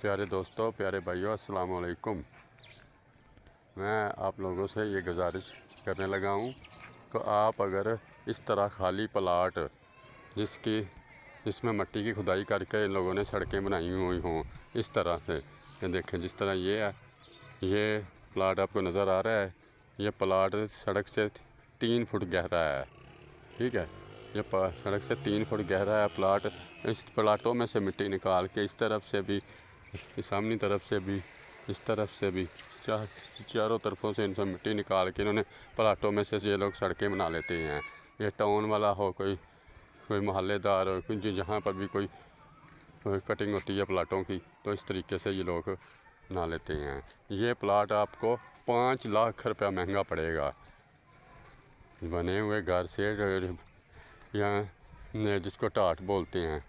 प्यारे दोस्तों, प्यारे भाइयों, अस्सलाम वालेकुम। मैं आप लोगों से ये गुजारिश करने लगा हूँ कि आप अगर इस तरह खाली प्लाट जिसमें मिट्टी की खुदाई करके इन लोगों ने सड़कें बनाई हुई हों, इस तरह से ये देखें, जिस तरह ये है, ये प्लाट आपको नज़र आ रहा है। ये प्लाट सड़क से 3 फुट गहरा है, ठीक है। ये सड़क से 3 फुट गहरा है प्लाट। इस प्लाटों में से मिट्टी निकाल के इस तरफ से भी, सामनी तरफ से भी, इस तरफ से भी, चारों तरफों से इनसे मिट्टी निकाल के इन्होंने प्लाटों में से ये लोग सड़कें बना लेते हैं। ये टाउन वाला हो, कोई मोहल्लेदार हो, जहाँ पर भी कोई कटिंग होती है प्लाटों की, तो इस तरीके से ये लोग बना लेते हैं। ये प्लाट आपको 5 लाख रुपया महंगा पड़ेगा। बने हुए घर से या जिसको टाट बोलते हैं,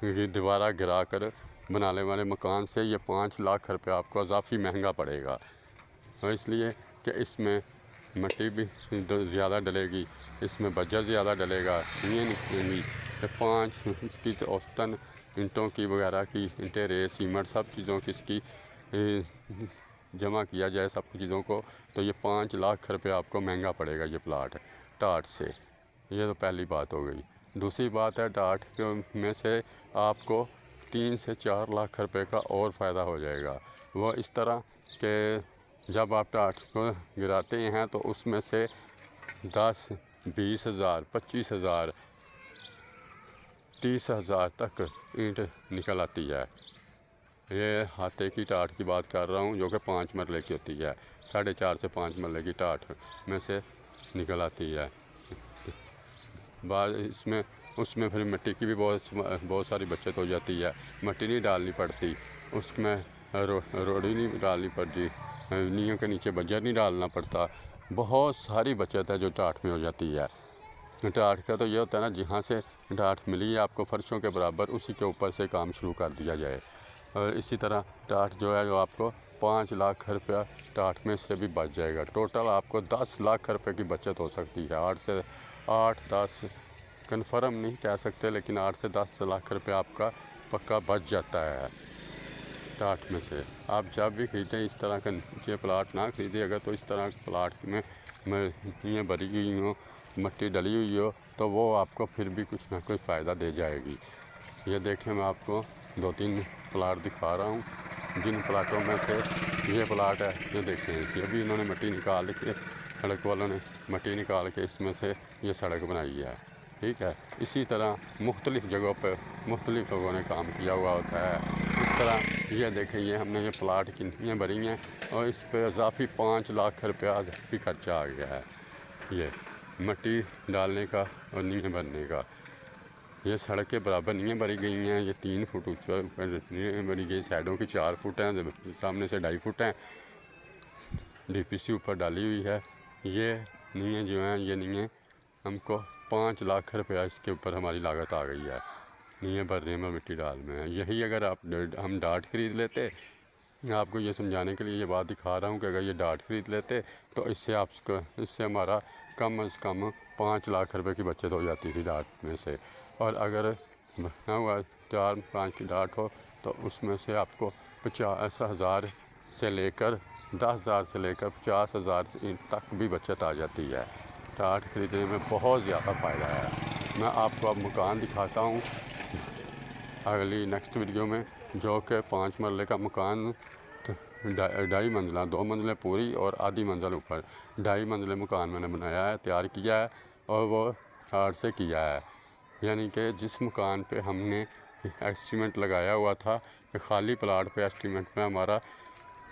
ये दीवारा गिरा कर बनाने वाले मकान से ये 5 लाख रुपया आपको अजाफी महंगा पड़ेगा। और इसलिए कि इसमें मिट्टी भी ज़्यादा डलेगी, इसमें बजर ज़्यादा डलेगा, ये निकलेंगी कि 5 इसकी तो औसतन ईंटों की वगैरह की, ईंटें, रेत, सीमेंट, सब चीज़ों की इसकी जमा किया जाए सब चीज़ों को, तो ये 5 लाख रुपया आपको महंगा पड़ेगा ये प्लाट टाट से। ये तो पहली बात हो गई। दूसरी बात है, टाट में से आपको 3 से 4 लाख रुपए का और फ़ायदा हो जाएगा। वो इस तरह कि जब आप टाट को गिराते हैं तो उसमें से 10, 20 हज़ार, 25 हज़ार, 30 हज़ार तक ईंट निकल आती है। ये हाथे की टाट की बात कर रहा हूँ, जो कि 5 मरले की होती है। 4.5 से 5 मरले की टाट में से निकल आती है। बाद उसमें फिर मिट्टी की भी बहुत सारी बचत हो जाती है। मिट्टी नहीं डालनी पड़ती, उसमें रोड़ी नहीं डालनी पड़ती, नींयों के नीचे बजर नहीं डालना पड़ता। बहुत सारी बचत है जो टाट में हो जाती है। टाट का तो ये होता है ना, जहाँ से टाट मिली है आपको फर्शों के बराबर, उसी के ऊपर से काम शुरू कर दिया जाए। और इसी तरह टाट जो है, जो आपको 5 लाख रुपया टाट में से भी बच जाएगा। टोटल आपको 10 लाख रुपए की बचत हो सकती है। 8-10 कन्फर्म नहीं कह सकते, लेकिन 8 से 10 लाख रुपया आपका पक्का बच जाता है टाट में से। आप जब भी खरीदें इस तरह का नीचे प्लाट ना खरीदें अगर, तो इस तरह के प्लाट में ये भरी हुई हो, मिट्टी डली हुई हो, तो वो आपको फिर भी कुछ ना कुछ फ़ायदा दे जाएगी। ये देखें, मैं आपको 2-3 प्लाट दिखा रहा हूँ, जिन प्लाटों में से ये प्लाट है। ये देखें, ये भी इन्होंने मिट्टी निकाल के, सड़क वालों ने मिट्टी निकाल के इसमें से ये सड़क बनाई है, ठीक है। इसी तरह मुख्तलिफ़ जगहों पर मुख्तलिफ़ लोगों ने काम किया हुआ होता है। इस तरह ये देखें, ये हमने ये प्लाट कितनी भरी हैं और इस पर इजाफी 5 लाख रुपया इजाफी खर्चा आ गया है, ये मिट्टी डालने का और नींव भरने का। ये सड़क के बराबर नींवें भरी गई हैं। ये 3 फुट ऊँचा नींवें भरी गई, साइडों की 4 फुट हैं, सामने से 2.5 फुट हैं। DPC ऊपर डाली हुई है। ये नींवें जो हैं, ये नींवें हमको 5 लाख रुपया इसके ऊपर हमारी लागत आ गई है नींवें भरने में, मिट्टी डाल में। यही अगर हम डाट खरीद लेते, आपको ये समझाने के लिए ये बात दिखा रहा हूँ कि अगर ये डाट खरीद लेते तो इससे हमारा कम अज़ कम 5 लाख रुपए की बचत हो जाती थी डाट में से। और अगर बना हुआ 4-5 की डाट हो तो उसमें से आपको 50 हज़ार से लेकर 10 हज़ार से लेकर 50 हज़ार तक भी बचत आ जाती है। डाट खरीदने में बहुत ज़्यादा फ़ायदा है। मैं आपको अब मकान दिखाता हूँ अगली नेक्स्ट वीडियो में, जो कि 5 मरले का मकान, 2.5 मंजिला, 2 मंजिलें पूरी और आधी मंजिल ऊपर, 2.5 मंजिले मकान मैंने बनाया है, तैयार किया है, और वो टाट से किया है। यानी कि जिस मकान पे हमने एस्टीमेट लगाया हुआ था कि खाली प्लाट पे एस्टीमेट में हमारा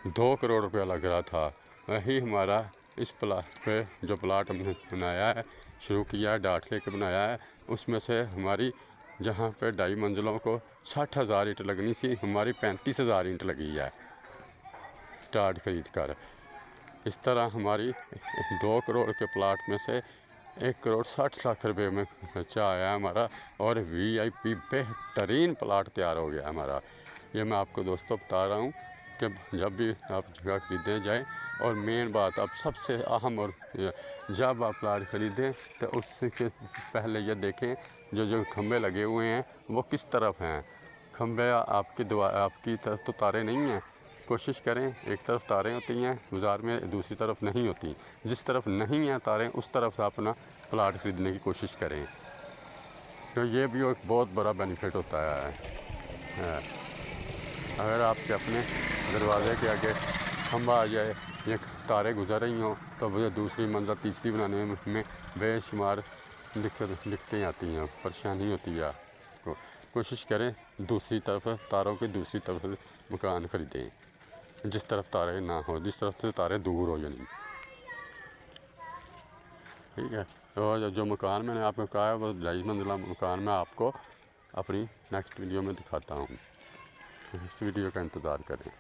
2 करोड़ रुपया लग रहा था, वही हमारा इस प्लाट पे जो प्लाट हमने बनाया है, शुरू किया है, डाट लेके बनाया है, उसमें से हमारी जहाँ पे 2.5 मंजिलों को 60 हज़ार ईंट लगनी सी, हमारी 35 हज़ार ईंट लगी है टाट खरीद कर। इस तरह हमारी 2 करोड़ के प्लाट में से 1 करोड़ 60 लाख रुपए में खर्चा आया हमारा, और VIP बेहतरीन प्लाट तैयार हो गया हमारा। ये मैं आपको दोस्तों बता रहा हूँ कि जब भी आप जगह खरीदने जाएं, और मेन बात, अब सबसे अहम, और जब आप प्लाट ख़रीदें तो उसके पहले ये देखें जो खंभे लगे हुए हैं वो किस तरफ हैं। खंबे आपकी आपकी तरफ तो तारे नहीं हैं। कोशिश करें, एक तरफ तारें होती हैं बाज़ार में, दूसरी तरफ नहीं होती। जिस तरफ नहीं हैं तारें उस तरफ अपना प्लाट ख़रीदने की कोशिश करें। तो ये भी एक बहुत बड़ा बेनिफिट होता है। अगर आपके अपने दरवाज़े के आगे खंबा आ जाए या तारें गुजर रही हों तो वह दूसरी मंजिल तीसरी बनाने में बेशुमार दिक्कतें आती हैं, परेशानी होती है। तो कोशिश करें दूसरी तरफ, तारों की दूसरी तरफ मकान ख़रीदें जिस तरफ तारे ना हो, जिस तरफ से तारे दूर हो यानी। ठीक है। और जो मकान मैंने आपको कहा है वो 2.5 मंजिला मकान मैं आपको अपनी नेक्स्ट वीडियो में दिखाता हूँ। नेक्स्ट वीडियो का इंतज़ार करें।